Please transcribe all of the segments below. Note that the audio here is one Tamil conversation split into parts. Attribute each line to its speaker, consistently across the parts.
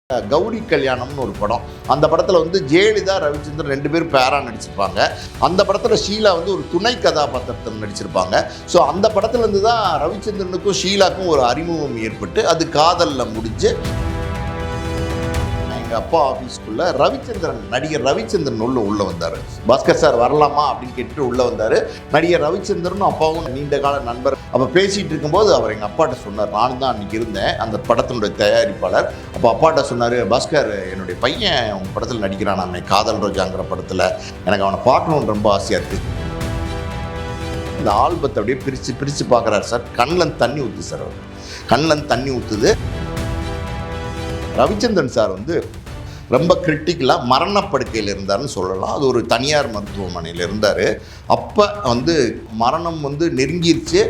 Speaker 1: கௌரி கல்யாணம்னு ஒரு படம். அந்த படத்தில் வந்து ஜெயலலிதா, ரவிச்சந்திரன் 2 பேரும் பேரா நடிச்சிருப்பாங்க. அந்த படத்தில் ஷீலா வந்து ஒரு துணை கதாபாத்திரத்தில் நடிச்சிருப்பாங்க. ஸோ அந்த படத்துலேருந்து தான் ரவிச்சந்திரனுக்கும் ஷீலாக்கும் ஒரு அறிமுகம் ஏற்பட்டு அது காதலில் முடிஞ்சு எங்கள் அப்பா ஆஃபீஸ்க்குள்ளே நடிகர் ரவிச்சந்திரன் உள்ள வந்தார். பாஸ்கர் சார் வரலாமா அப்படின்னு கேட்டுட்டு உள்ளே வந்தார். நடிகர் ரவிச்சந்திரனும் அப்பாவும் நீண்ட கால நண்பர். அப்போ பேசிகிட்டு இருக்கும்போது அவர் எங்கள் அப்பாட்ட சொன்னார், நானும் தான் அன்றைக்கி இருந்தேன் அந்த படத்தினுடைய தயாரிப்பாளர். அப்போ அப்பாட்ட சொன்னார், பாஸ்கர் என்னுடைய பையன் உங்கள் படத்தில் நடிக்கிறான், நான் காதல் ரோஜாங்கிற படத்தில், எனக்கு அவனை பார்க்கணுன்னு ரொம்ப ஆசையாக இருக்குது. இந்த ஆல்பத்தை அப்படியே பிரித்து பார்க்குறாரு சார். கண்ணில் தண்ணி ஊற்றுது சார். அவர் கண்ணில் தண்ணி ஊற்றுது. ரவிச்சந்திரன் சார் வந்து ரொம்ப கிரிட்டிக்கலாக மரணப்படுக்கையில் இருந்தார்னு சொல்லலாம். அது ஒரு தனியார் மருத்துவமனையில் இருந்தார். அப்போ வந்து மரணம் வந்து நெருங்கிருச்சு.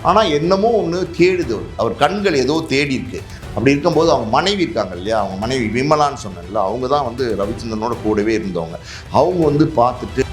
Speaker 1: ஆனால் என்னமோ ஒன்று தேடுது, அவர் கண்கள் ஏதோ தேடி இருக்கு. அப்படி இருக்கும்போது அவங்க மனைவி இருக்காங்க இல்லையா, அவங்க மனைவி விமலான்னு சொன்னாங்கல்ல, அவங்க தான் வந்து ரவிச்சந்திரனோட கூடவே இருந்தவங்க. அவங்க வந்து பார்த்துட்டு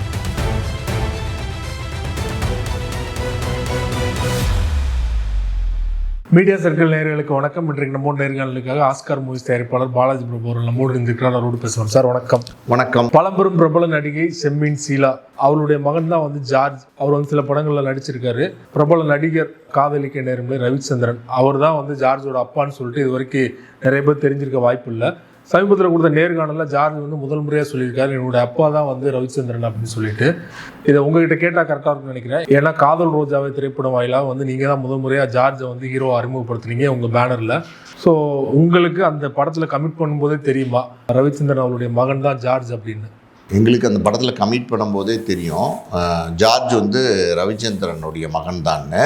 Speaker 2: மீடியா சர்க்கிள் நேயர்களுக்கு வணக்கம். இன்றைக்கு நம்ம நேர்காணலுக்காக ஆஸ்கார் மூவிஸ் தயாரிப்பாளர் பாலாஜி பிரபு அவர்கள் நம்மோடு இருந்திருக்கிறார். அவரோடு பேசுவோம். சார் வணக்கம்.
Speaker 1: வணக்கம்.
Speaker 2: பழம்பெரும் பிரபல நடிகை செம்மீன் ஷீலா, அவருடைய மகன் தான் வந்து ஜார்ஜ். அவர் வந்து சில படங்களில் நடிச்சிருக்காரு. பிரபல நடிகர் காதலிக்க நேரம்ல ரவிச்சந்திரன், அவர் தான் வந்து ஜார்ஜோட அப்பான்னு சொல்லிட்டு இது வரைக்கும் நிறைய பேர் தெரிஞ்சிருக்க வாய்ப்பு இல்லை. சமீபத்தில் கொடுத்த நேர்காணலில் ஜார்ஜ் வந்து முதல் முறையாக சொல்லியிருக்காரு, என்னுடைய அப்பா தான் வந்து ரவிச்சந்திரன் அப்படின்னு சொல்லிட்டு. இதை உங்ககிட்ட கேட்டால் கரெக்டாக இருக்குன்னு நினைக்கிறேன். ஏன்னா காதல் ரோஜாவை திரைப்படம் வாயிலாக வந்து நீங்கள் தான் முதல் முறையாக ஜார்ஜை வந்து ஹீரோவை அறிமுகப்படுத்துனீங்க உங்கள் பேனரில். ஸோ உங்களுக்கு அந்த படத்தில் கமிட் பண்ணும்போதே தெரியுமா ரவிச்சந்திரன் அவருடைய மகன் தான் ஜார்ஜ் அப்படின்னு?
Speaker 1: எங்களுக்கு அந்த படத்தில் கமிட் பண்ணும்போதே தெரியும் ஜார்ஜ் வந்து ரவிச்சந்திரனுடைய மகன் தான்னு.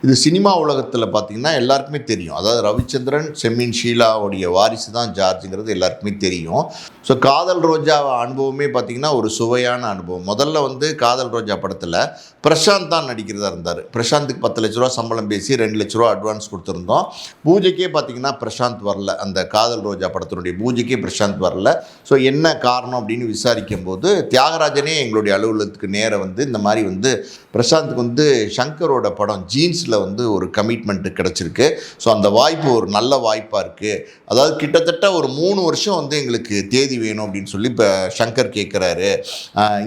Speaker 1: இது சினிமா உலகத்தில் பார்த்திங்கன்னா எல்லாருக்குமே தெரியும். அதாவது ரவிச்சந்திரன் செம்மீன் ஷீலாவுடைய வாரிசு தான் ஜார்ஜுங்கிறது எல்லாருக்குமே தெரியும். ஸோ காதல் ரோஜா அனுபவமே பார்த்திங்கன்னா ஒரு சுவையான அனுபவம். முதல்ல வந்து காதல் ரோஜா படத்தில் பிரசாந்த் தான் நடிக்கிறதா இருந்தார். பிரசாந்துக்கு 10 லட்ச ரூபா சம்பளம் பேசி 2 லட்ச ரூபா அட்வான்ஸ் கொடுத்துருந்தோம். பூஜைக்கே பார்த்திங்கன்னா பிரசாந்த் வரல. அந்த காதல் ரோஜா படத்தினுடைய பூஜைக்கே பிரசாந்த் வரல. ஸோ என்ன காரணம் அப்படின்னு விசாரிக்கும் போது தியாகராஜனே எங்களுடைய அலுவலகத்துக்கு நேராக வந்து இந்த மாதிரி வந்து பிரசாந்துக்கு வந்து சங்கரோட படம் ஜீன்ஸில் வந்து ஒரு கமிட்மெண்ட்டு கிடச்சிருக்கு. ஸோ அந்த வாய்ப்பு ஒரு நல்ல வாய்ப்பாக இருக்குது. அதாவது கிட்டத்தட்ட ஒரு 3 வருஷம் வந்து எங்களுக்கு தேதி வேணும் அப்படின்னு சொல்லி இப்போ சங்கர் கேட்குறாரு.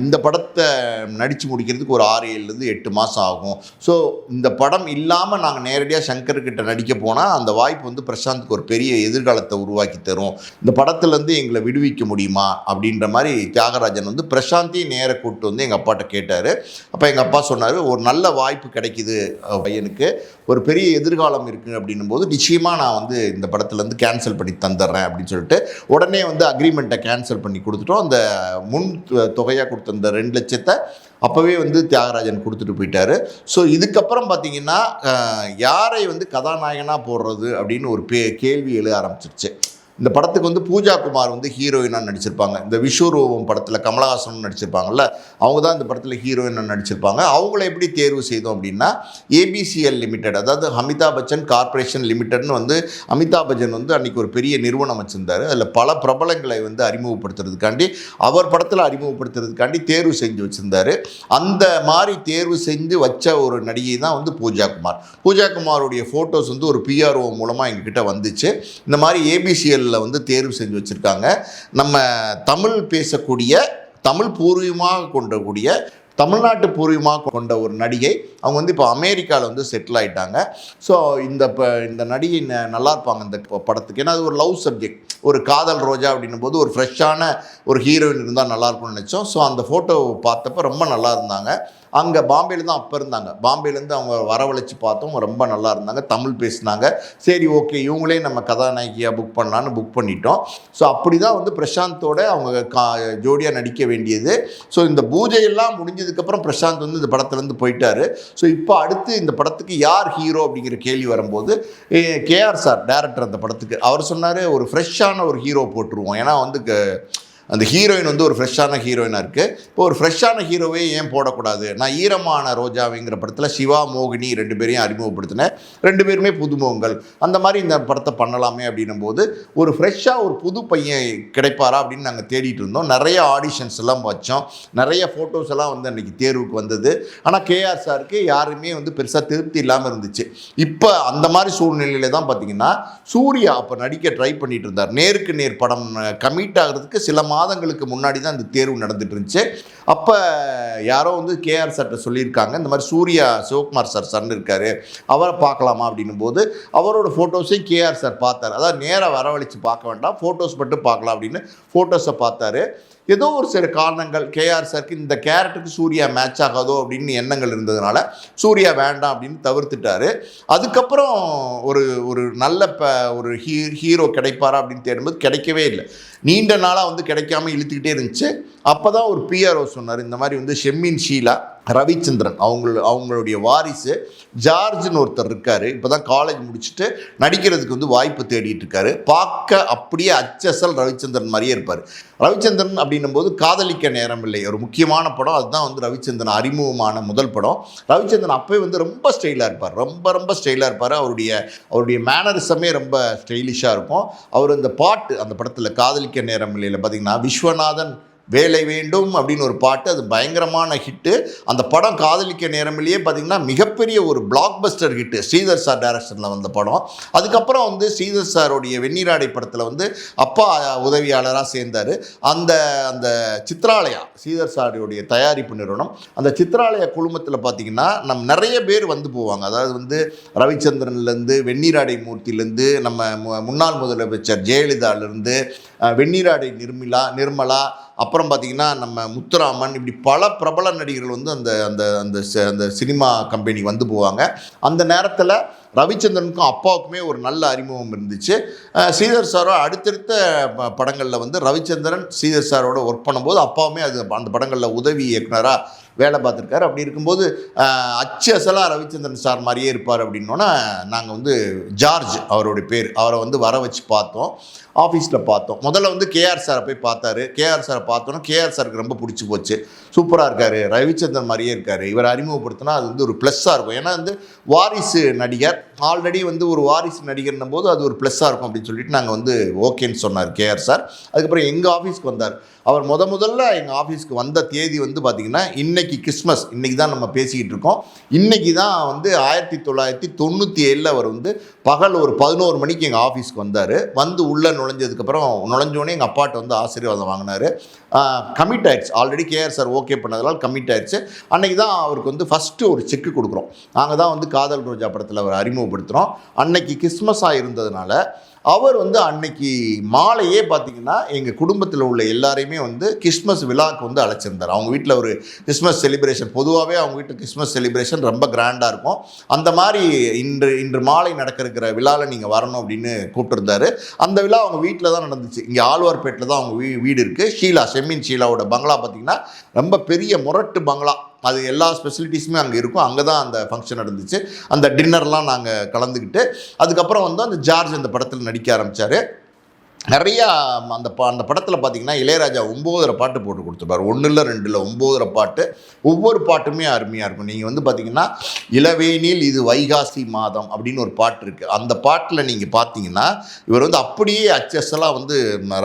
Speaker 1: இந்த படத்தை நடித்து முடிக்கிறதுக்கு ஒரு 6-7 8 மாதம் ஆகும். ஸோ இந்த படம் இல்லாமல் நாங்கள் நேரடியாக சங்கர்கிட்ட நடிக்க போனால் அந்த வாய்ப்பு வந்து பிரசாந்துக்கு ஒரு பெரிய எதிர்காலத்தை உருவாக்கி தரும். இந்த படத்துலேருந்து எங்களை விடுவிக்க முடியுமா அப்படின்ற மாதிரி தியாகராஜன் வந்து பிரசாந்தையும் நேர கூப்பிட்டு வந்து எங்கள் அப்பாட்ட கேட்டார். அப்போ எங்கள் அப்பா சொன்னார், ஒரு நல்ல வாய்ப்பு கிடைக்கிது பையனுக்கு, ஒரு பெரிய எதிர்காலம் இருக்குது அப்படின்னும் போது நிச்சயமாக நான் வந்து இந்த படத்துலேருந்து கேன்சல் பண்ணி தந்துடுறேன் அப்படின்னு சொல்லிட்டு உடனே வந்து அக்ரிமெண்ட்டை கேன்சல் பண்ணி கொடுத்துட்டோம். அந்த முன் தொகையாக கொடுத்த அந்த 2 லட்சத்தை அப்போவே வந்து தியாகராஜன் கொடுத்துட்டு போயிட்டார். ஸோ இதுக்கப்புறம் பார்த்திங்கன்னா யாரை வந்து கதாநாயகனாக போடுறது அப்படின்னு ஒரு கேள்வி எழுத ஆரம்பிச்சிருச்சு. இந்த படத்துக்கு வந்து பூஜா குமார் வந்து ஹீரோயினாக நடிச்சிருப்பாங்க. இந்த விஸ்வரூபம் படத்தில் கமலஹாசன் நடிச்சிருப்பாங்கல்ல, அவங்க தான் இந்த படத்தில் ஹீரோயினாக நடிச்சிருப்பாங்க. அவங்கள எப்படி தேர்வு செய்தோம் அப்படின்னா ABCL லிமிடெட், அதாவது அமிதாப் பச்சன் கார்பரேஷன் லிமிடெட்னு வந்து அமிதாப் பச்சன் வந்து அன்றைக்கி ஒரு பெரிய நிறுவனம் வச்சுருந்தார். அதில் பல பிரபலங்களை வந்து அறிமுகப்படுத்துறதுக்காண்டி, அவர் படத்தில் அறிமுகப்படுத்துறதுக்காண்டி தேர்வு செஞ்சு வச்சுருந்தார். அந்த மாதிரி தேர்வு செஞ்சு வச்ச ஒரு நடிகை தான் வந்து பூஜா குமார். பூஜா குமாருடைய ஃபோட்டோஸ் வந்து ஒரு PRO மூலமாக எங்ககிட்ட வந்துச்சு. இந்த மாதிரி ABCL வந்து தேர்வு செஞ்சு வச்சுருக்காங்க. நம்ம தமிழ் பேசக்கூடிய, தமிழ் பூர்வீகமாக கொண்டக்கூடிய, தமிழ்நாட்டு பூர்வீகமாக கொண்ட ஒரு நடிகை. அவங்க வந்து இப்போ அமெரிக்காவில் வந்து செட்டில் ஆகிட்டாங்க. ஸோ இந்த நடிகை நல்லா இருப்பாங்க இந்த படத்துக்கு. ஏன்னா அது ஒரு லவ் சப்ஜெக்ட், ஒரு காதல் ரோஜா அப்படின்னும் போது ஒரு ஃப்ரெஷ்ஷான ஒரு ஹீரோயின் இருந்தால் நல்லாயிருக்கும்னு நினச்சோம். ஸோ அந்த ஃபோட்டோ பார்த்தப்போ ரொம்ப நல்லா இருந்தாங்க. அங்கே பாம்பேயில் தான் அப்போ இருந்தாங்க. பாம்பேலேருந்து அவங்க வரவழைச்சி பார்த்தோம், ரொம்ப நல்லா இருந்தாங்க, தமிழ் பேசினாங்க. சரி ஓகே, இவங்களே நம்ம கதாநாயகியாக புக் பண்ணலான்னு புக் பண்ணிட்டோம். ஸோ அப்படி தான் வந்து பிரசாந்தோட அவங்க ஜோடியாக நடிக்க வேண்டியது. ஸோ இந்த பூஜையெல்லாம் முடிஞ்சதுக்கப்புறம் பிரசாந்த் வந்து இந்த படத்துலேருந்து போயிட்டார். ஸோ இப்போ அடுத்து இந்த படத்துக்கு யார் ஹீரோ அப்படிங்கிற கேள்வி வரும்போது KR சார் டைரக்டர் அந்த படத்துக்கு அவர் சொன்னார், ஒரு ஃப்ரெஷ்ஷான ஒரு ஹீரோ போட்டுருவோம். ஏன்னா வந்து அந்த ஹீரோயின் வந்து ஒரு ஃப்ரெஷ்ஷான ஹீரோயினாக இருக்குது. இப்போ ஒரு ஃப்ரெஷ்ஷான ஹீரோவே ஏன் போடக்கூடாது? நான் ஈரமான ரோஜாவிங்கிற படத்தில் சிவா மோகினி 2 பேரையும் அறிமுகப்படுத்தினேன். 2 பேருமே புதுமுகங்கள். அந்த மாதிரி இந்த படத்தை பண்ணலாமே அப்படின்னும் போது ஒரு ஃப்ரெஷ்ஷாக ஒரு புது பையன் கிடைப்பாரா அப்படின்னு நாங்கள் தேடிட்டு இருந்தோம். நிறைய ஆடிஷன்ஸ் எல்லாம் வச்சோம். நிறைய ஃபோட்டோஸ் எல்லாம் வந்து அன்றைக்கி தேர்வுக்கு வந்தது. ஆனால் கேஆர் சாருக்கு யாருமே வந்து பெருசாக திருப்தி இல்லாமல் இருந்துச்சு. இப்போ அந்த மாதிரி சூழ்நிலையில் தான் பார்த்தீங்கன்னா சூர்யா அப்போ நடிக்க ட்ரை பண்ணிட்டு இருந்தார். நேருக்கு நேர் படம் கமிட் ஆகிறதுக்கு சில மாதங்களுக்கு முன்னாடி தான் இந்த தேர்வு நடந்துட்டு இருந்துச்சு. அப்போ யாரோ வந்து கேஆர் சார்கிட்ட சொல்லியிருக்காங்க, இந்த மாதிரி சூர்யா சிவகுமார் சார் சன் இருக்காரு, அவரை பார்க்கலாமா அப்படின்னும் போது அவரோட ஃபோட்டோஸையும் கேஆர் சார் பார்த்தார். அதாவது நேராக வரவழைச்சு பார்க்க வேண்டாம், ஃபோட்டோஸ் மட்டும் பார்க்கலாம் அப்படின்னு ஃபோட்டோஸை பார்த்தாரு. ஏதோ ஒரு சில காரணங்கள் கேஆர் சாருக்கு இந்த கேரக்டருக்கு சூர்யா மேட்ச் ஆகாதோ அப்படின்னு எண்ணங்கள் இருந்ததுனால சூர்யா வேண்டாம் அப்படின்னு தவிர்த்துட்டாரு. அதுக்கப்புறம் ஒரு நல்ல ஒரு ஹீரோ கிடைப்பாரா அப்படின்னு தேடும்போது கிடைக்கவே இல்லை. நீண்ட நாளாக வந்து கிடைக்காம இழுத்துக்கிட்டே இருந்துச்சு. அப்போ தான் ஒரு பிஆர்ஓ சொன்னார், இந்த மாதிரி வந்து ஷெம்மின் ஷீலா ரவிச்சந்திரன் அவங்களுடைய வாரிசு ஜார்ஜ்னு ஒருத்தர் இருக்கார், இப்போ தான் காலேஜ் முடிச்சுட்டு நடிக்கிறதுக்கு வந்து வாய்ப்பு தேடிட்டு இருக்காரு. பார்க்க அப்படியே அச்சசல் ரவிச்சந்திரன் மாதிரியே இருப்பார். ரவிச்சந்திரன் அப்படின்னும் போது காதலிக்க நேரம் இல்லை ஒரு முக்கியமான படம். அதுதான் வந்து ரவிச்சந்திரன் அறிமுகமான முதல் படம். ரவிச்சந்திரன் அப்போயே வந்து ரொம்ப ஸ்டைலாக இருப்பார், ரொம்ப ஸ்டைலாக இருப்பார். அவருடைய மேனரிசமே ரொம்ப ஸ்டைலிஷாக இருக்கும். அவர் அந்த பாட்டு அந்த படத்தில் காதலிக்க நேரம் இல்லையில் பார்த்தீங்கன்னா விஸ்வநாதன் வேலை வேண்டும் அப்படின்னு ஒரு பாட்டு, அது பயங்கரமான ஹிட்டு. அந்த படம் காதலிக்க நேரமிலேயே பார்த்திங்கன்னா மிகப்பெரிய ஒரு black Bastar hit. Sridhar sir டைரக்ஷனில் வந்த படம். அதுக்கப்புறம் வந்து ஸ்ரீதர் சாருடைய வெந்நீராடை படத்தில் வந்து அப்பா உதவியாளராக சேர்ந்தார். அந்த அந்த சித்ராலயா ஸ்ரீதர் சாருடைய தயாரிப்பு நிறுவனம், அந்த சித்ராலயா குழுமத்தில் பார்த்திங்கன்னா நிறைய பேர் வந்து போவாங்க. அதாவது வந்து ரவிச்சந்திரன்லேருந்து, வெந்நீராடை மூர்த்தியிலேருந்து, நம்ம முன்னாள் முதலமைச்சர் ஜெயலலிதாவிலேருந்து, வெந்நீராடை நிர்மலா, அப்புறம் பார்த்திங்கன்னா நம்ம முத்துராமன், இப்படி பல பிரபல நடிகர்கள் வந்து அந்த அந்த அந்த அந்த சினிமா கம்பெனி வந்து போவாங்க. அந்த நேரத்தில் ரவிச்சந்திரனுக்கும் அப்பாவுக்குமே ஒரு நல்ல அறிமுகம் இருந்துச்சு. ஸ்ரீதர் சாரோ அடுத்தடுத்த படங்களில் வந்து ரவிச்சந்திரன் ஸ்ரீதர் சாரோட ஒர்க் பண்ணும்போது அப்பாவுமே அந்த படங்களில் உதவி இயக்குனராக வேலை பார்த்துருக்காரு. அப்படி இருக்கும்போது அச்சு அசலாக ரவிச்சந்திரன் சார் மாதிரியே இருப்பார் அப்படின்னோன்னா நாங்கள் வந்து ஜார்ஜ் அவருடைய பேர், அவரை வந்து வர வச்சு பார்த்தோம், ஆஃபீஸில் பார்த்தோம். முதல்ல வந்து கேஆர் சாரை போய் பார்த்தாரு. கேஆர் சாரை பார்த்தோன்னா கேஆர் சாருக்கு ரொம்ப பிடிச்சி போச்சு. சூப்பராக இருக்கார், ரவிச்சந்திரன் மாதிரியே இருக்கார், இவர் அறிமுகப்படுத்தினா அது வந்து ஒரு ப்ளஸ்ஸாக இருக்கும். ஏன்னா வந்து வாரிசு நடிகர், ஆல்ரெடி வந்து ஒரு வாரிசு நடிகர்னும் போது அது ஒரு ப்ளஸ்ஸாக இருக்கும் அப்படின்னு சொல்லிட்டு நாங்கள் வந்து ஓகேன்னு சொன்னார் கேஆர் சார். அதுக்கப்புறம் எங்கள் ஆஃபீஸ்க்கு வந்தார். அவர் முதல்ல எங்கள் ஆஃபீஸ்க்கு வந்த தேதி வந்து பார்த்திங்கன்னா இன்றைக்கி கிறிஸ்மஸ், இன்றைக்கி தான் நம்ம பேசிக்கிட்டு இருக்கோம். இன்றைக்கி தான் வந்து 1997 அவர் வந்து பகல் ஒரு 11 மணிக்கு எங்கள் ஆஃபீஸ்க்கு வந்தார். வந்து உள்ளே நுழைஞ்சோடனே எங்கள் அப்பாட்ட வந்து ஆசீர்வாதம் வாங்கினார். கமிட் ஆயிடுச்சு, ஆல்ரெடி கேஆர் சார் ஓகே பண்ணதுனால கமிட் ஆயிடுச்சு. அன்றைக்கி தான் அவருக்கு வந்து ஃபஸ்ட்டு ஒரு செக்கு கொடுக்குறோம். நாங்கள் தான் வந்து காதல் ரோஜா படத்தில் அவர் அறிமுகப்படுத்துகிறோம். அன்னைக்கு கிறிஸ்மஸாக இருந்ததுனால அவர் வந்து அன்னைக்கு மாலையே பார்த்திங்கன்னா எங்கள் குடும்பத்தில் உள்ள எல்லாரையுமே வந்து கிறிஸ்மஸ் விழாவுக்கு வந்து அழைச்சிருந்தார். அவங்க வீட்டில் ஒரு கிறிஸ்மஸ் செலிப்ரேஷன், பொதுவாகவே அவங்க வீட்டில் கிறிஸ்மஸ் செலிப்ரேஷன் ரொம்ப கிராண்டாக இருக்கும். அந்த மாதிரி இன்று மாலை நடக்கிற விழாவில் நீங்கள் வரணும் அப்படின்னு கூப்பிட்டுருந்தாரு. அந்த விழா அவங்க வீட்டில் தான் நடந்துச்சு. இங்கே ஆழ்வார்பேட்டில் தான் அவங்க வீடு இருக்குது. ஷீலா, ஷெம்மின் ஷீலாவோட பங்களா பார்த்திங்கன்னா ரொம்ப பெரிய முரட்டு பங்களா, அது எல்லா ஃபெசிலிட்டிஸுமே அங்கே இருக்கும். அங்கே தான் அந்த ஃபங்க்ஷன் நடந்துச்சு. அந்த டின்னர்லாம் நாங்கள் கலந்துக்கிட்டு அதுக்கப்புறம் வந்து அந்த ஜார்ஜ் அந்த படத்தில் நடிக்க ஆரம்பித்தார். நிறையா அந்த படத்தில் பார்த்திங்கன்னா இளையராஜா 9 பாட்டு போட்டு கொடுத்துருப்பார். 1 இல்லை 2 இல்லை 9 பாட்டு. ஒவ்வொரு பாட்டுமே அருமையாக இருக்கும். நீங்கள் வந்து பார்த்திங்கன்னா இளவேனில் இது வைகாசி மாதம் அப்படின்னு ஒரு பாட்டு இருக்குது. அந்த பாட்டில் நீங்கள் பார்த்தீங்கன்னா இவர் வந்து அப்படியே அச்சஸெல்லாம் வந்து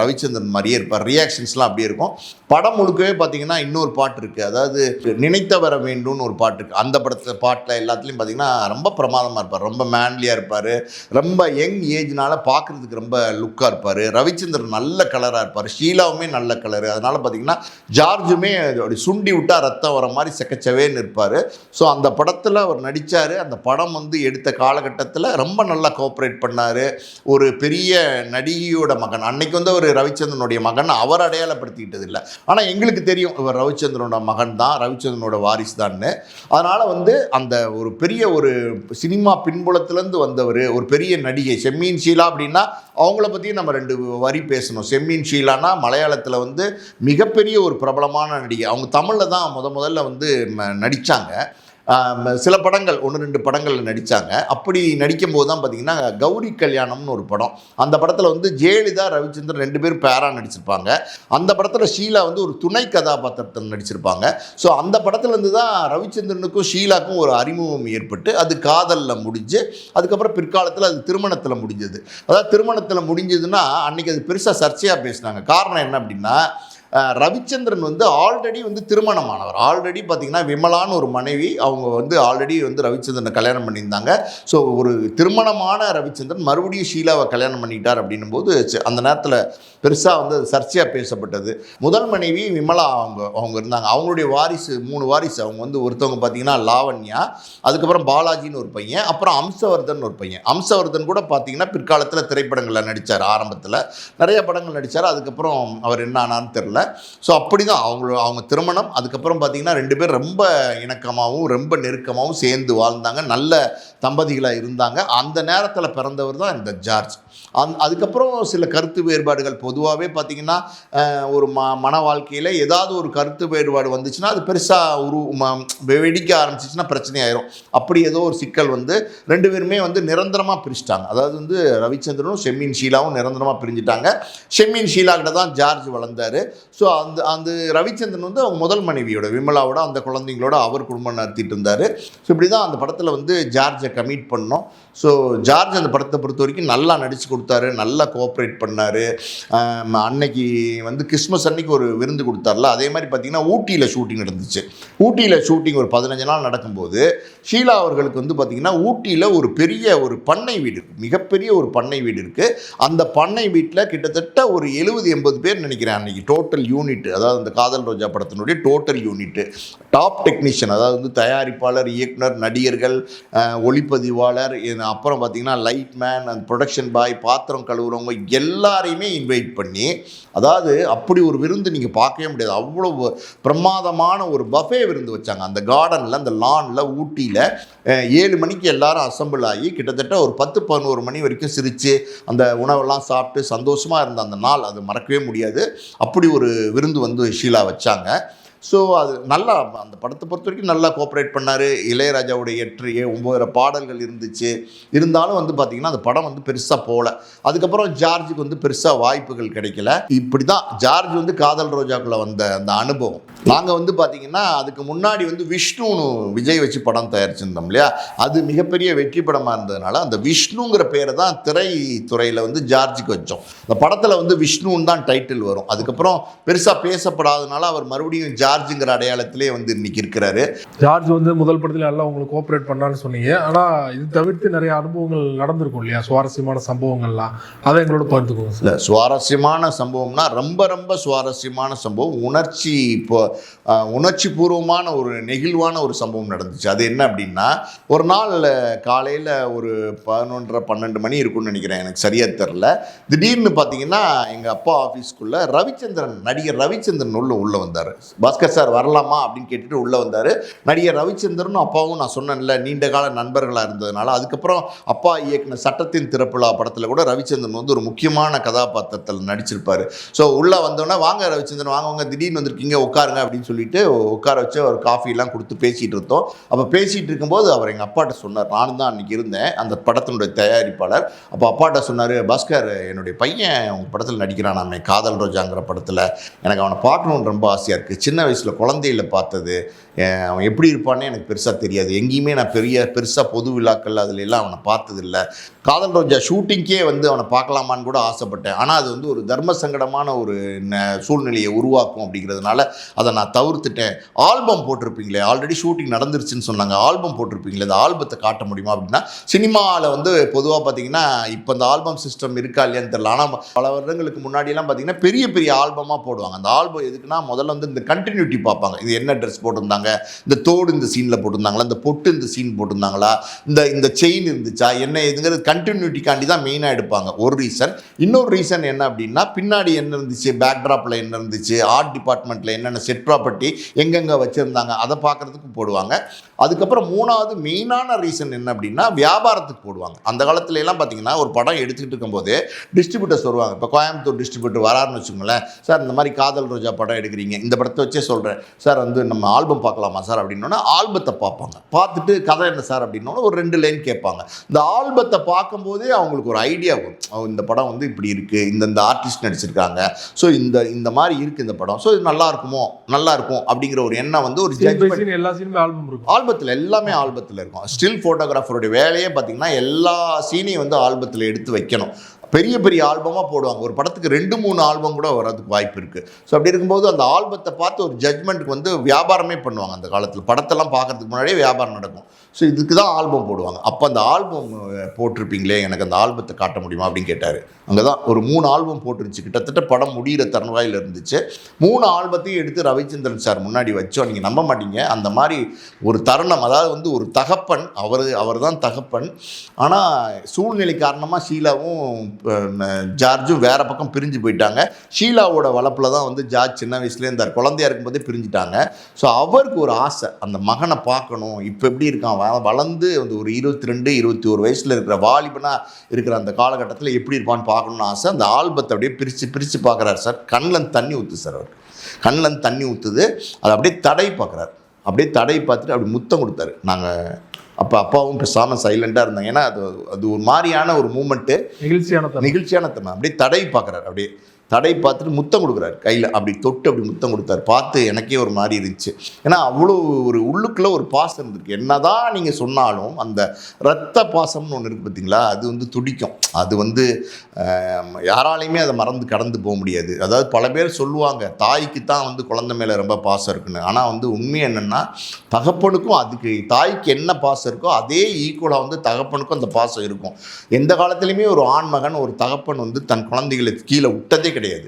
Speaker 1: ரவிச்சந்திரன் மாதிரியே இருப்பார். ரியாக்ஷன்ஸ்லாம் அப்படியே இருக்கும். படம் முழுக்கவே பார்த்திங்கன்னா இன்னொரு பாட்டு இருக்குது, அதாவது நினைத்த வர வேண்டும்னு ஒரு பாட்டு இருக்குது. அந்த பாட்டில் எல்லாத்துலேயும் பார்த்திங்கன்னா ரொம்ப பிரமாதமாக இருப்பார், ரொம்ப மேன்லியாக இருப்பார், ரொம்ப யங் ஏஜ்னால் பார்க்குறதுக்கு ரொம்ப லுக்காக இருப்பார். ரவிச்சந்திரன் நல்ல கலராக இருப்பார், ஷீலாவுமே நல்ல கலரு. அதனால் பார்த்திங்கன்னா ஜார்ஜுமே அப்படி சுண்டி விட்டால் ரத்தம் வர மாதிரி செக்கச்சவேன்னு இருப்பார். ஸோ அந்த படத்தில் அவர் நடித்தார். அந்த படம் வந்து எடுத்த காலகட்டத்தில் ரொம்ப நல்லா கோஆப்ரேட் பண்ணார். ஒரு பெரிய நடிகையோட மகன், அன்னைக்கு வந்து ஒரு ரவிச்சந்திரனுடைய மகன் அவர் அடையாளப்படுத்திக்கிட்டது இல்லை. ஆனால் எங்களுக்கு தெரியும் இவர் ரவிச்சந்திரனோட மகன் தான், ரவிச்சந்திரனோட வாரிசு தான்னு. அதனால் வந்து அந்த ஒரு பெரிய ஒரு சினிமா பின்புலத்திலேருந்து வந்தவர், ஒரு பெரிய நடிகை ஷெம்மின் ஷீலா அப்படின்னா அவங்கள பற்றியும் நம்ம 2 வரி பேசணும். ஷெம்மின் ஷீலானா மலையாளத்தில் வந்து மிகப்பெரிய ஒரு பிரபலமான நடிகை. அவங்க தமிழில் தான் முதல்ல வந்து நடித்தாங்க. சில படங்கள் 1-2 படங்களில் நடித்தாங்க. அப்படி நடிக்கும்போது தான் பார்த்தீங்கன்னா கௌரி கல்யாணம்னு ஒரு படம். அந்த படத்தில் வந்து ஜெயலலிதா, ரவிச்சந்திரன் 2 பேரும் பேரா நடிச்சிருப்பாங்க. அந்த படத்தில் ஷீலா வந்து ஒரு துணை கதாபாத்திரத்தில் நடிச்சிருப்பாங்க. ஸோ அந்த படத்துலேருந்து தான் ரவிச்சந்திரனுக்கும் ஷீலாக்கும் ஒரு அறிமுகம் ஏற்பட்டு அது காதலில் முடிஞ்சு அதுக்கப்புறம் பிற்காலத்தில் அது திருமணத்தில் முடிஞ்சது. அதாவது திருமணத்தில் முடிஞ்சதுன்னா அன்றைக்கி அது பெருசாக சர்ச்சையாக பேசினாங்க. காரணம் என்ன அப்படின்னா, ரவிச்சந்திரன் வந்து ஆல்ரெடி வந்து திருமணமானவர். ஆல்ரெடி பார்த்தீங்கன்னா விமலான்னு ஒரு மனைவி, அவங்க வந்து ஆல்ரெடி வந்து ரவிச்சந்திரனை கல்யாணம் பண்ணியிருந்தாங்க. ஸோ ஒரு திருமணமான ரவிச்சந்திரன் மறுபடியும் ஷீலாவை கல்யாணம் பண்ணிட்டார் அப்படின்னும் போது அந்த நேரத்தில் பெருசாக வந்து சர்ச்சையாக பேசப்பட்டது. முதல் மனைவி விமலா அவங்க இருந்தாங்க. அவங்களுடைய வாரிசு 3 வாரிசு. அவங்க வந்து ஒருத்தவங்க பார்த்தீங்கன்னா லாவண்யா, அதுக்கப்புறம் பாலாஜின்னு ஒரு பையன், அப்புறம் அம்சவர்தன் ஒரு பையன். அம்சவர்தன் கூட பார்த்தீங்கன்னா பிற்காலத்தில் திரைப்படங்களில் நடித்தார். ஆரம்பத்தில் நிறைய படங்கள் நடித்தார். அதுக்கப்புறம் அவர் என்ன ஆனான்னு தெரில. ஸோ அப்படி தான் அவங்க திருமணம். அதுக்கப்புறம் பார்த்தீங்கன்னா 2 பேர் ரொம்ப இணக்கமாகவும் ரொம்ப நெருக்கமாகவும் சேர்ந்து வாழ்ந்தாங்க. நல்ல தம்பதிகளாக இருந்தாங்க. அந்த நேரத்தில் பிறந்தவர் தான் இந்த ஜார்ஜ். அதுக்கப்புறம் சில கருத்து வேறுபாடுகள் பொதுவாகவே பார்த்தீங்கன்னா ஒரு மன வாழ்க்கையில் ஏதாவது ஒரு கருத்து வேறுபாடு வந்துச்சுன்னா அது பெருசாக வெடிக்க ஆரம்பிச்சிச்சுன்னா பிரச்சனை ஆயிரும். அப்படி ஏதோ ஒரு சிக்கல் வந்து 2 பேருமே வந்து நிரந்தரமாக பிரிச்சிட்டாங்க. அதாவது வந்து ரவிச்சந்திரனும் செம்மீன் ஷீலாவும் நிரந்தரமாக பிரிஞ்சுட்டாங்க. செம்மீன் ஷீலா கிட்ட தான் ஜார்ஜ் வளர்ந்தார். ஸோ அந்த ரவிச்சந்திரன் வந்து அவங்க முதல் மனைவியோட விமலாவோட அந்த குழந்தைங்களோட அவர் குடும்பம் நடத்திட்டு இருந்தார். ஸோ இப்படி தான் அந்த படத்தில் வந்து ஜார்ஜை கமிட் பண்ணோம். ஸோ ஜார்ஜ் அந்த படத்தை பொறுத்த வரைக்கும் நல்லா நடித்து கொடுத்தாரு, நல்லா கோஆப்ரேட் பண்ணார். அன்னைக்கு வந்து கிறிஸ்மஸ் அன்னைக்கு ஒரு விருந்து கொடுத்தார்ல, அதே மாதிரி பார்த்திங்கன்னா ஊட்டியில் ஷூட்டிங் நடந்துச்சு. ஊட்டியில் ஷூட்டிங் ஒரு 15 நாள் நடக்கும்போது ஷீலா அவர்களுக்கு வந்து பார்த்திங்கன்னா ஊட்டியில் ஒரு பெரிய ஒரு பண்ணை வீடு இருக்குது, மிகப்பெரிய ஒரு பண்ணை வீடு இருக்குது. அந்த பண்ணை வீட்டில் கிட்டத்தட்ட ஒரு 70-80 பேர் நினைக்கிறேன் அன்றைக்கி டோட்டல் யூனிட். அதாவது அந்த காதல் ரோஜா படத்தினுடைய டோட்டல் யூனிட்டு, டாப் டெக்னீஷியன், அதாவது வந்து தயாரிப்பாளர், இயக்குனர், நடிகர்கள், ஒளிப்பதிவாளர், அப்புறம் பார்த்திங்கன்னா லைட் மேன், அந்த ப்ரொடக்ஷன் பாய், பாத்திரம் கழுவுறவங்க எல்லாரையுமே இன்வைட் பண்ணி, அதாவது அப்படி ஒரு விருந்து நீங்கள் பார்க்கவே முடியாது. அவ்வளோ பிரமாதமான ஒரு பஃபே விருந்து வச்சாங்க அந்த கார்டனில், அந்த லானில், ஊட்டியில். 7 மணிக்கு எல்லாரும் அசம்பிள் ஆகி கிட்டத்தட்ட ஒரு 10-11 மணி வரைக்கும் சிரித்து அந்த உணவெல்லாம் சாப்பிட்டு சந்தோஷமாக இருந்த அந்த நாள் அது மறக்கவே முடியாது. அப்படி ஒரு விருந்து வந்து ஷீலா வச்சாங்க. ஸோ அது நல்லா அந்த படத்தை பொறுத்த வரைக்கும் நல்லா கோஆப்ரேட் பண்ணார். இளையராஜாவுடைய 8-9 பாடல்கள் இருந்துச்சு. இருந்தாலும் வந்து பார்த்திங்கன்னா அந்த படம் வந்து பெருசாக போகல. அதுக்கப்புறம் ஜார்ஜுக்கு வந்து பெருசாக வாய்ப்புகள் கிடைக்கல. இப்படி தான் ஜார்ஜ் வந்து காதல் ரோஜாக்குள்ளே வந்த அந்த அனுபவம். நாங்கள் வந்து பார்த்திங்கன்னா அதுக்கு முன்னாடி வந்து விஷ்ணுன்னு விஜய் வச்சு படம் தயாரிச்சிருந்தோம் இல்லையா, அது மிகப்பெரிய வெற்றி படமாக இருந்ததுனால அந்த விஷ்ணுங்கிற பேரை தான் திரைத்துறையில் வந்து ஜார்ஜுக்கு வச்சோம். அந்த படத்தில் வந்து விஷ்ணுன்னு தான் டைட்டில் வரும். அதுக்கப்புறம் பெருசாக பேசப்படாதனால அவர் மறுபடியும் ஜார்ஜுங்கிற அடையாளத்திலே வந்து இன்னைக்கு இருக்கிறாரு.
Speaker 2: ஜார்ஜ் வந்து முதல் படத்தில் எல்லாம் உங்களுக்கு கோஆப்ரேட் பண்ணான்னு சொன்னீங்க. ஆனால் இது தவிர்த்து நிறைய அனுபவங்கள் நடந்திருக்கும் இல்லையா, சுவாரஸ்யமான சம்பவங்கள்லாம், அதை எங்களோட பகிர்ந்துக்கோங்க.
Speaker 1: இல்லை, சுவாரஸ்யமான சம்பவம்னா ரொம்ப ரொம்ப சுவாரஸ்யமான சம்பவம், உணர்ச்சி பூர்வமான ஒரு நெகிழ்வான ஒரு சம்பவம் நடந்துச்சு. அது என்ன அப்படின்னா, ஒரு நாள் காலையில் ஒரு 11:30-12 மணி இருக்கும்னு நினைக்கிறேன், எனக்கு சரியாக தெரில. திடீர்னு பார்த்தீங்கன்னா எங்கள் அப்பா ஆஃபீஸ்க்குள்ளே நடிகர் ரவிச்சந்திரன் உள்ளே வந்தார். பாஸ்கர் சார் வரலாமா அப்படின்னு கேட்டுட்டு உள்ளே வந்தார். நடிகர் ரவிச்சந்திரனும் அப்பாவும் நான் சொன்னேன்ல நீண்ட கால நண்பர்களாக இருந்ததுனால, அதுக்கப்புறம் அப்பா இயக்குன சட்டத்தின் திறப்புலா படத்தில் கூட ரவிச்சந்திரன் வந்து ஒரு முக்கியமான கதாபாத்திரத்தில் நடிச்சிருப்பார். ஸோ உள்ளே வந்தோடனே வாங்க ரவிச்சந்திரன் வாங்க திடீர்னு வந்திருக்கீங்க உட்காருங்க அப்படின்னு சொல்லிட்டு உட்கார வச்சு ஒரு காஃபிலாம் கொடுத்து பேசிகிட்டு இருந்தோம். அப்போ பேசிகிட்டு இருக்கும்போது அவர் எங்கள் அப்பாட்ட சொன்னார், நானும் தான் அன்றைக்கி இருந்தேன் அந்த படத்தினுடைய தயாரிப்பாளர். அப்போ அப்பாட்ட சொன்னார், பாஸ்கர் என்னுடைய பையன் உங்கள் படத்தில் நடிக்கிறான், நம்ம காதல் ரோஜாங்கிற படத்தில், எனக்கு அவனை பார்க்கணுன்னு ரொம்ப ஆசையாக இருக்குது. சின்ன வயசில் குழந்தையில் பார்த்தது, அவன் எப்படி இருப்பானே எனக்கு பெருசாக தெரியாது, எங்கேயுமே நான் பெருசாக பொது விழாக்கள் அதில் எல்லாம் அவனை பார்த்ததில்லை. காதல் ரோஜா ஷூட்டிங்கே வந்து அவனை பார்க்கலாமான்னு கூட ஆசைப்பட்டேன். ஆனால் அது வந்து ஒரு தர்ம சங்கடமான ஒரு சூழ்நிலையை உருவாக்கும் அப்படிங்கிறதுனால அதை நான் தவிர்த்துட்டேன். ஆல்பம் போட்டிருப்பீங்களே, ஆல்ரெடி ஷூட்டிங் நடந்துருச்சுன்னு சொன்னாங்க, ஆல்பம் போட்டிருப்பீங்களே, அந்த ஆல்பத்தை காட்ட முடியுமா அப்படின்னா, சினிமாவில் வந்து பொதுவாக பார்த்தீங்கன்னா இப்போ இந்த ஆல்பம் சிஸ்டம் இருக்கா இல்லையான்னு தெரியல. ஆனால் பல வருடங்களுக்கு முன்னாடியெல்லாம் பார்த்தீங்கன்னா பெரிய பெரிய ஆல்பமாக போடுவாங்க. அந்த ஆல்பம் எதுக்குன்னா முதல்ல வந்து இந்த கண்டினியூட்டி பார்ப்பாங்க, இது என்ன ட்ரெஸ் போட்டிருந்தாங்க, இந்த தோடு இந்த சீனில் போட்டிருந்தாங்களா, இந்த பொட்டு இந்த சீன் போட்டிருந்தாங்களா, இந்த செயின் இருந்துச்சா, என்ன இதுங்கிறது கண்டினியூட்டிக்காண்டி தான் மெயினாக எடுப்பாங்க. ஒரு ரீசன். இன்னொரு ரீசன் என்ன அப்படின்னா, பின்னாடி என்ன இருந்துச்சு, பேக்ட்ராப்பில் என்ன இருந்துச்சு, ஆர்ட் டிபார்ட்மெண்ட்டில் என்னென்ன செட் ப்ராப்பர்ட்டி எங்கெங்கே வச்சுருந்தாங்க அதை பார்க்குறதுக்கு போடுவாங்க. அதுக்கப்புறம் 3வது மெயினான ரீசன் என்ன அப்படின்னா, வியாபாரத்துக்கு போடுவாங்க. அந்த காலத்துல எல்லாம் பார்த்தீங்கன்னா ஒரு படம் எடுத்துக்கிட்டு இருக்கும்போது டிஸ்ட்ரிபியூட்டர்ஸ் வருவாங்க. இப்போ கோயம்புத்தூர் டிஸ்ட்ரிபியூட்டர் வராருன்னு வச்சுக்கோங்களேன், சார் இந்த மாதிரி காதல் ரோஜா படம் எடுக்கிறீங்க, இந்த படத்தை வச்சே சொல்கிறேன் சார், வந்து நம்ம ஆல்பம் பார்க்க பார்க்கலாமா சார் அப்படின்னோன்னா ஆல்பத்தை பார்ப்பாங்க. பார்த்துட்டு கதை என்ன சார் அப்படின்னோன்னா ஒரு 2 லைன் கேட்பாங்க. இந்த ஆல்பத்தை பார்க்கும்போதே அவங்களுக்கு ஒரு ஐடியா வரும். இந்த படம் வந்து இப்படி இருக்குது, இந்த ஆர்டிஸ்ட் நடிச்சிருக்காங்க, ஸோ இந்த மாதிரி இருக்குது இந்த படம், ஸோ இது நல்லா இருக்கும் அப்படிங்கிற ஒரு எண்ணம் வந்து ஒரு ஜட்ஜ்மெண்ட்.
Speaker 2: எல்லா சீனுமே ஆல்பம் இருக்கும்.
Speaker 1: ஆல்பத்தில் எல்லாமே ஆல்பத்தில் இருக்கும். ஸ்டில் ஃபோட்டோகிராஃபருடைய வேலையே பார்த்தீங்கன்னா எல்லா சீனையும் வந்து ஆல்பத்தில் எடுத்து வைக்கணும். பெரிய பெரிய ஆல்பமாக போடுவாங்க. ஒரு படத்துக்கு 2-3 ஆல்பம் கூட வர்றதுக்கு வாய்ப்பு இருக்குது. ஸோ அப்படி இருக்கும்போது அந்த ஆல்பத்தை பார்த்து ஒரு ஜட்ஜ்மெண்ட்டுக்கு வந்து வியாபாரமே பண்ணுவாங்க. அந்த காலத்தில் படத்தெல்லாம் பார்க்கறதுக்கு முன்னாடியே வியாபாரம் நடக்கும். ஸோ இதுக்கு தான் ஆல்பம் போடுவாங்க. அப்போ அந்த ஆல்பம் போட்டிருப்பீங்களே, எனக்கு அந்த ஆல்பத்தை காட்ட முடியுமா அப்படின்னு கேட்டார். அங்கே தான் ஒரு 3 ஆல்பம் போட்டுருந்துச்சு. கிட்டத்தட்ட படம் முடிகிற தருவாயில் இருந்துச்சு. 3 ஆல்பத்தையும் எடுத்து ரவிச்சந்திரன் சார் முன்னாடி வச்சோம். நீங்கள் நம்ப மாட்டீங்க, அந்த மாதிரி ஒரு தருணம். அதாவது வந்து ஒரு தகப்பன், அவர் தான் தகப்பன். ஆனால் சூழ்நிலை காரணமாக ஷீலாவும் ஜார்ஜும் வேறு பக்கம் பிரிஞ்சு போயிட்டாங்க. ஷீலாவோட வளர்ப்பில் தான் வந்து ஜார்ஜ் சின்ன வயசுலேயே இருந்தார். குழந்தையா இருக்கும்போதே பிரிஞ்சுட்டாங்க. ஸோ அவருக்கு ஒரு ஆசை, அந்த மகனை பார்க்கணும். இப்போ எப்படி இருக்கான், வளர்ந்து வந்து ஒரு 22-21 வயசில் இருக்கிற வாலிபனாக இருக்கிற அந்த காலகட்டத்தில் எப்படி இருப்பான்னு பார்க்கணுன்னு ஆசை. அந்த ஆல்பத்தை அப்படியே பிரித்து பார்க்குறாரு சார். கண்ணில் தண்ணி ஊற்று சார். அவர் கண்ணில் தண்ணி ஊற்றுது. அதை அப்படியே தடை பார்க்குறாரு. அப்படியே தடை பார்த்துட்டு அப்படி முத்தம் கொடுத்தாரு. நாங்கள் அப்போ அப்பாவும் பேசாமல் சைலண்டாக இருந்தாங்க. ஏன்னா அது ஒரு மாதிரியான ஒரு மூமெண்ட்டு, நெகிழ்ச்சியான தருணம். அப்படியே தடை பார்க்குறாரு. அப்படியே தடை பார்த்துட்டு முத்தம் கொடுக்குறாரு கையில். அப்படி தொட்டு அப்படி முத்தம் கொடுத்தாரு. பார்த்து எனக்கே ஒரு மாதிரி இருந்துச்சு. ஏன்னா அவ்வளோ ஒரு உள்ளுக்குள்ளே ஒரு பாசம் இருந்திருக்கு. என்ன தான் நீங்கள் சொன்னாலும் அந்த இரத்த பாசம்னு ஒன்று இருக்குது பார்த்தீங்களா, அது வந்து துடிக்கும். அது வந்து யாராலையுமே அதை மறந்து கடந்து போக முடியாது. அதாவது பல பேர் சொல்லுவாங்க தாய்க்கு தான் வந்து குழந்தை மேலே ரொம்ப பாசம் இருக்குன்னு. ஆனால் வந்து உண்மை என்னென்னா தகப்பனுக்கும் அதுக்கு தாய்க்கு என்ன பாசம் இருக்கோ அதே ஈக்குவலாக வந்து தகப்பனுக்கும் அந்த பாசம் இருக்கும். எந்த காலத்துலையுமே ஒரு ஆண்மகன் ஒரு தகப்பன் வந்து தன் குழந்தைகளை கீழே விட்டதே கிடையாது.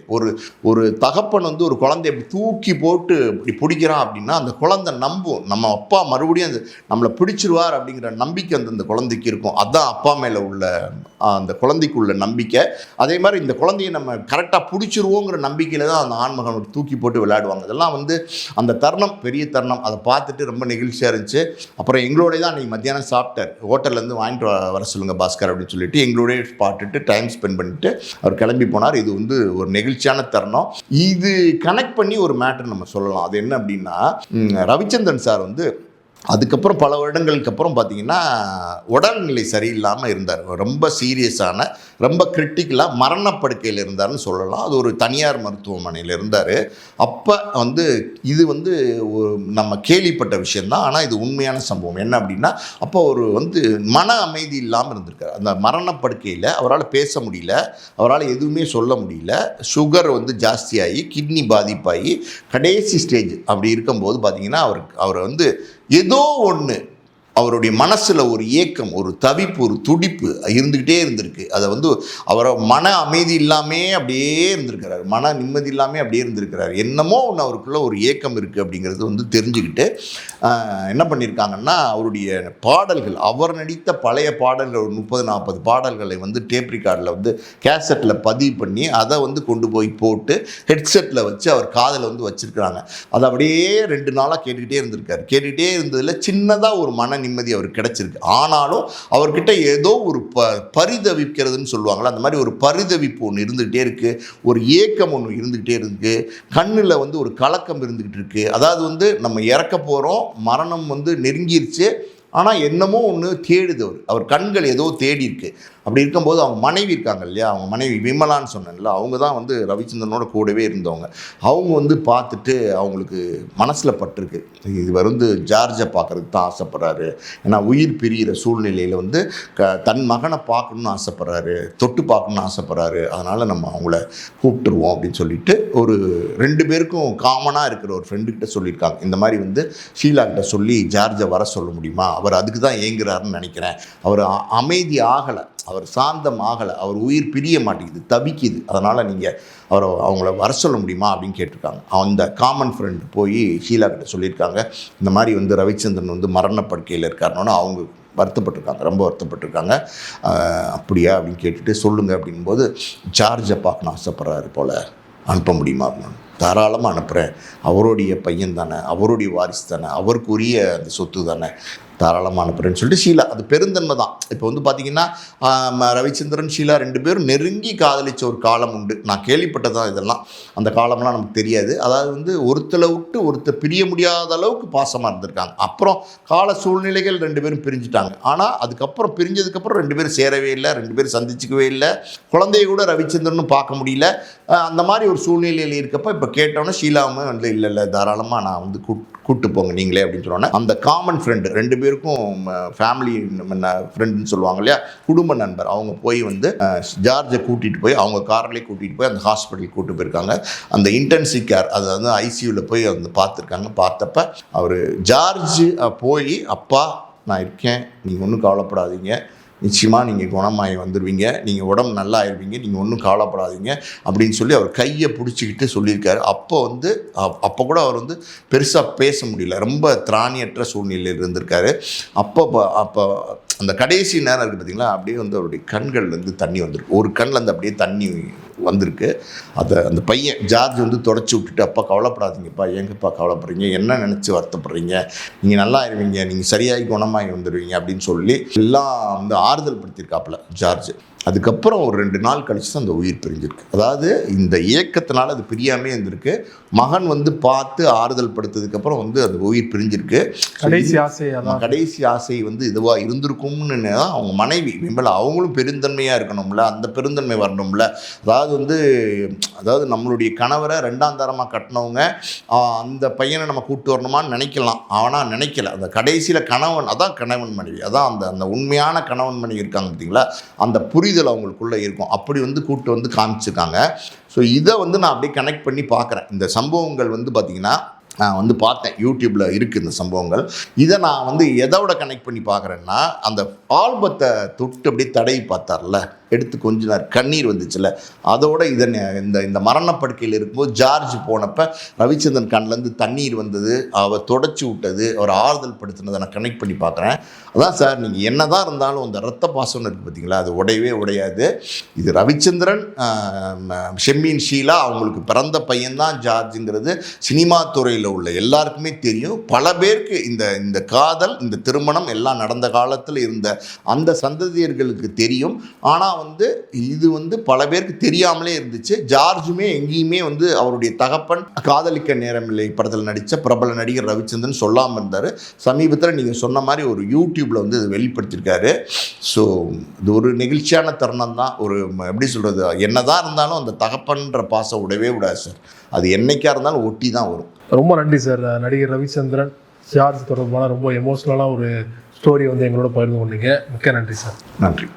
Speaker 1: ஒரு தகப்பன் வந்து ஒரு குழந்தைய தூக்கி போட்டு இப்படி பிடிக்கிறான் அப்படின்னா அந்த குழந்தை நம்பும், நம்ம அப்பா மறுபடியும் அது நம்மளை பிடிச்சிருவார் அப்படிங்கிற நம்பிக்கை அந்த குழந்தைக்கு இருக்கும். அதுதான் அப்பா மேலே உள்ள அந்த குழந்தைக்கு உள்ள நம்பிக்கை. அதே மாதிரி இந்த குழந்தையை நம்ம கரெக்டாக பிடிச்சிருவோங்கிற நம்பிக்கையில் தான் அந்த ஆண்மகன் தூக்கி போட்டு விளையாடுவாங்க. அதெல்லாம் வந்து அந்த தருணம் பெரிய தருணம். அதை பார்த்துட்டு ரொம்ப நெகிழ்ச்சியாக இருந்துச்சு. அப்புறம் எங்களோடய தான் அன்றைக்கி மத்தியானம் சாப்பிட்டார். ஹோட்டல்லேருந்து வாங்கிட்டு வர சொல்லுங்கள் பாஸ்கர் அப்படின்னு சொல்லிட்டு எங்களோடய பார்த்துட்டு டைம் ஸ்பெண்ட் பண்ணிட்டு அவர் கிளம்பி போனார். இது வந்து ஒரு நெகிழ்ச்சியான தருணம். இது கனெக்ட் பண்ணி ஒரு மேட்டர் நம்ம சொல்லலாம். அது என்ன அப்படின்னா, ரவிச்சந்திரன் சார் வந்து அதுக்கப்புறம் பல வருடங்களுக்கு அப்புறம் பார்த்தீங்கன்னா உடல்நிலை சரியில்லாமல் இருந்தார். ரொம்ப சீரியஸான, ரொம்ப கிரிட்டிக்கலாக மரணப்படுக்கையில் இருந்தார்னு சொல்லலாம். அது ஒரு தனியார் மருத்துவமனையில் இருந்தார். அப்போ வந்து இது வந்து நம்ம கேள்விப்பட்ட விஷயந்தான். ஆனால் இது உண்மையான சம்பவம். என்ன அப்படின்னா, அப்போ ஒரு வந்து மன அமைதி இல்லாமல் இருந்திருக்கார். அந்த மரணப்படுக்கையில் அவரால் பேச முடியல, அவரால் எதுவுமே சொல்ல முடியல. சுகர் வந்து ஜாஸ்தியாகி கிட்னி பாதிப்பாகி கடைசி ஸ்டேஜ் அப்படி இருக்கும்போது பார்த்தீங்கன்னா அவர் வந்து ஏதோ ஒன்று அவருடைய மனசில் ஒரு ஏக்கம், ஒரு தவிப்பு, ஒரு துடிப்பு இருந்துக்கிட்டே இருந்திருக்கு. அதை வந்து அவரை மன அமைதி இல்லாமே அப்படியே இருந்திருக்கிறார், மன நிம்மதி இல்லாமல் அப்படியே இருந்திருக்கிறார். என்னமோ ஒன்று அவருக்குள்ள ஒரு ஏக்கம் இருக்குது அப்படிங்கிறது வந்து தெரிஞ்சுக்கிட்டு என்ன பண்ணியிருக்காங்கன்னா, அவருடைய பாடல்கள், அவர் நடித்த பழைய பாடல்கள் ஒரு 30-40 பாடல்களை வந்து டேப் ரிகார்டில் வந்து கேசட்டில் பதிவு பண்ணி அதை வந்து கொண்டு போய் போட்டு ஹெட்செட்டில் வச்சு அவர் காதில் வந்து வச்சுருக்கிறாங்க. அதை அப்படியே 2 நாளாக கேட்டுக்கிட்டே இருந்திருக்காரு. கேட்டுக்கிட்டே இருந்ததில் சின்னதாக ஒரு மன நிம்மதி அவருக்கு கிடைச்சிருக்கு. ஆனாலும் அவர்கிட்ட ஏதோ ஒரு பரிதவிக்கிறதுன்னு சொல்லுவாங்களா, அந்த மாதிரி ஒரு பரிதவிப்பு ஒன்று இருந்துகிட்டே இருக்குது, ஒரு ஏக்கம் ஒன்று இருந்துகிட்டே இருக்குது, கண்ணில் வந்து ஒரு கலக்கம் இருந்துகிட்டு இருக்குது. அதாவது வந்து நம்ம இறக்க போகிறோம், மரணம் வந்து நெருங்கிருச்சு, ஆனால் என்னமோ ஒன்று தேடுது. அவர் கண்கள் ஏதோ தேடி இருக்கு. அப்படி இருக்கும்போது அவங்க மனைவி இருக்காங்க இல்லையா, அவங்க மனைவி விமலான்னு சொன்னேன்ல, அவங்க தான் வந்து ரவிச்சந்திரனோட கூடவே இருந்தவங்க. அவங்க வந்து பார்த்துட்டு அவங்களுக்கு மனசில் பட்டிருக்கு, இவர் வந்து ஜார்ஜை பார்க்குறதுக்கு தான் ஆசைப்பட்றாரு. ஏன்னா உயிர் பிரிகிற சூழ்நிலையில் வந்து தன் மகனை பார்க்கணுன்னு ஆசைப்பட்றாரு, தொட்டு பார்க்கணுன்னு ஆசைப்பட்றாரு. அதனால் நம்ம அவங்கள கூப்பிட்டுருவோம் அப்படின்னு சொல்லிட்டு ஒரு 2 பேருக்கும் காமனாக இருக்கிற ஒரு ஃப்ரெண்டுக்கிட்ட சொல்லியிருக்காங்க. இந்த மாதிரி வந்து ஷீலாக்கிட்ட சொல்லி ஜார்ஜை வர சொல்ல முடியுமா, அவர் அதுக்கு தான் ஏங்குறாருன்னு நினைக்கிறேன், அவர் அமைதி ஆகலை, அவர் சாந்தம் ஆகலை, அவர் உயிர் பிரிய மாட்டேங்குது, தவிக்குது, அதனால் நீங்கள் அவங்கள வர சொல்ல முடியுமா அப்படின்னு கேட்டிருக்காங்க. அந்த காமன் ஃப்ரெண்ட் போய் ஷீலா கிட்ட சொல்லியிருக்காங்க, இந்த மாதிரி வந்து ரவிச்சந்திரன் வந்து மரணப்படுக்கையில் இருக்காருன்னு. அவங்க வருத்தப்பட்டிருக்காங்க, ரொம்ப வருத்தப்பட்டிருக்காங்க. அப்படியா அப்படின்னு கேட்டுட்டு சொல்லுங்கள் அப்படின்போது, ஜார்ஜை பார்க்கணும் ஆசைப்பட்றாரு போல், அனுப்ப முடியுமா அப்படின்னு. தாராளமாக அனுப்புகிறேன், அவருடைய பையன் தானே, அவருடைய வாரிசு தானே, அவருக்குரிய அந்த சொத்து தானே, தாராளமாக அனுப்புகிறேன்னு சொல்லிட்டு ஷீலா, அது பெருந்தன்மை தான். இப்போ வந்து பார்த்தீங்கன்னா ரவிச்சந்திரன் ஷீலா 2 பேரும் நெருங்கி காதலிச்ச ஒரு காலம் உண்டு. நான் கேள்விப்பட்டதான் இதெல்லாம், அந்த காலம்லாம் நமக்கு தெரியாது. அதாவது வந்து ஒருத்தரை விட்டு ஒருத்தர் பிரிய முடியாத அளவுக்கு பாசமாக இருந்திருக்காங்க. அப்புறம் கால சூழ்நிலைகள் 2 பேரும் பிரிஞ்சுட்டாங்க. ஆனால் அதுக்கப்புறம் பிரிஞ்சதுக்கப்புறம் 2 பேரும் சேரவே இல்லை, 2 பேரும் சந்திச்சிக்கவே இல்லை. குழந்தைய கூட ரவிச்சந்திரனும் பார்க்க முடியல. அந்த மாதிரி ஒரு சூழ்நிலையில் இருக்கப்போ இப்போ கேட்டோன்னே ஷீலாவுமே வந்து இல்லை தாராளமாக நான் வந்து கூப்பிட்டு போங்க நீங்களே அப்படின்னு சொன்னோன்னே, அந்த காமன் ஃப்ரெண்டு 2 பேருக்கும் ஃபேமிலி ஃப்ரெண்டுன்னு சொல்லுவாங்க இல்லையா, குடும்ப நண்பர், அவங்க போய் வந்து ஜார்ஜை கூட்டிகிட்டு போய் அவங்க கார்லேயே கூட்டிகிட்டு போய் அந்த ஹாஸ்பிட்டல் கூப்பிட்டு போயிருக்காங்க. அந்த இன்டென்சிவ் கேர், அது வந்து ஐசியூவில் போய் வந்து பார்த்துருக்காங்க. பார்த்தப்ப அவர் ஜார்ஜ் போய் அப்பா நான் இருக்கேன், நீங்கள் ஒன்றும் கவலைப்படாதீங்க, நிச்சயமாக நீங்கள் குணமாகி வந்துடுவீங்க, நீங்கள் உடம்பு நல்லா ஆயிடுவீங்க, நீங்கள் ஒன்றும் கவலைப்படாதீங்க அப்படின்னு சொல்லி அவர் கையை பிடிச்சிக்கிட்டு சொல்லியிருக்காரு. அப்போ கூட அவர் வந்து பெருசாக பேச முடியல, ரொம்ப திராணியற்ற சூழ்நிலையில் இருந்திருக்காரு. அப்போ அந்த கடைசி நேரம் இருக்குது பார்த்தீங்களா, அப்படியே வந்து அவருடைய கண்கள்லேருந்து தண்ணி வந்திருக்கு. ஒரு கண்ணில் அப்படியே தண்ணி வந்திருக்கு. அந்த பையன் ஜார்ஜ் வந்து தொடச்சி விட்டுட்டு, அப்பா கவலைப்படாதீங்கப்பா, ஏங்கப்பா கவலைப்படுறீங்க, என்ன நினச்சி வருத்தப்படுறீங்க, நீங்கள் நல்லா ஆயிடுவீங்க, நீங்கள் சரியாகி குணமாகி வந்துடுவீங்க அப்படின்னு சொல்லி எல்லாம் வந்து ஆறுதல் படுத்தியிருக்காப்புல ஜார்ஜ். அதுக்கப்புறம் ஒரு 2 நாள் கழிச்சு தான் அந்த உயிர் பிரிஞ்சிருக்கு. அதாவது இந்த இயக்கத்தினால அது பிரியாமே இருந்திருக்கு. மகன் வந்து பார்த்து ஆறுதல் படுத்ததுக்கப்புறம் வந்து அந்த உயிர் பிரிஞ்சிருக்கு. கடைசி ஆசை வந்து இதுவாக இருந்திருக்கும்னு தான் அவங்க மனைவி விமலா, அவங்களும் பெருந்தன்மையாக இருக்கணும்ல, அந்த பெருந்தன்மை வரணும்ல. அதாவது நம்மளுடைய கணவரை 2ஆம் தரமாக கட்டினவங்க அந்த பையனை நம்ம கூப்பிட்டு வரணுமான்னு நினைக்கலாம், ஆனால் நினைக்கல. அந்த கடைசியில் கணவன், அதான் கணவன் மனைவி, அதான் அந்த உண்மையான கணவன் மனைவி இருக்காங்க பார்த்தீங்களா, அந்த புரிதல் அவங்களுக்குள்ளே இருக்கும். அப்படி வந்து கூப்பிட்டு வந்து காமிச்சிருக்காங்க. ஸோ இதை வந்து நான் அப்படியே கனெக்ட் பண்ணி பார்க்குறேன். இந்த சம்பவங்கள் வந்து பார்த்திங்கன்னா நான் வந்து பார்த்தேன், யூடியூப்பில் இருக்குது இந்த சம்பவங்கள். இதை நான் வந்து எதோட கனெக்ட் பண்ணி பார்க்குறேன்னா, அந்த ஆல்பத்தை தொட்டு அப்படியே தடவி பார்த்தார்ல, எடுத்து கொஞ்ச நேரம் கண்ணீர் வந்துச்சுல, அதோட இந்த மரணப்படுக்கையில் இருக்கும்போது ஜார்ஜ் போனப்போ ரவிச்சந்திரன் கண்ணிலேருந்து தண்ணீர் வந்தது, அவர் தொடச்சி விட்டது, அவர் ஆறுதல் படுத்தினதை நான் கனெக்ட் பண்ணி பார்க்குறேன். அதான் சார், நீங்கள் என்ன தான் இருந்தாலும் அந்த ரத்த பாசம்னு இருக்குது பார்த்தீங்களா, அது உடையவே உடையாது. இது ரவிச்சந்திரன் ஷெம்மீன் ஷீலா அவங்களுக்கு பிறந்த பையன்தான் ஜார்ஜுங்கிறது சினிமா துறையில் உள்ள எல்லாருக்குமே தெரியும். பல பேருக்கு இந்த காதல், இந்த திருமணம் எல்லாம் நடந்த காலத்தில் இருந்த அந்த சந்ததியர்களுக்கு தெரியும். ஆனால் வந்து இது வந்து பல பேருக்கு தெரியாமலே இருந்துச்சு. ஜார்ஜுமே எங்கேயுமே வந்து அவருடைய தகப்பன் காதலிக்க நேரமில்லை படத்தில் நடித்த பிரபல நடிகர் ரவிச்சந்திரன் சொல்லாமல் இருந்தார். சமீபத்தில் நீங்கள் சொன்ன மாதிரி ஒரு யூடியூப்பில் வந்து இது வெளிப்படுத்தியிருக்காரு. ஸோ இது ஒரு நெகிழ்ச்சியான தருணம் தான். ஒரு எப்படி சொல்கிறது, என்னதான் இருந்தாலும் அந்த தகப்பன்ற பாசம் விடவே விடாது சார். அது என்னைக்காக இருந்தாலும் ஒட்டி தான் வரும்.
Speaker 2: ரொம்ப நன்றி சார். நடிகர் ரவிச்சந்திரன் ஜார்ஜ் தொடர்பான ரொம்ப எமோஷ்னலான ஒரு ஸ்டோரி வந்து எங்களோட பகிர்ந்து கொண்டீங்க. மிக்க நன்றி சார்.
Speaker 1: நன்றி.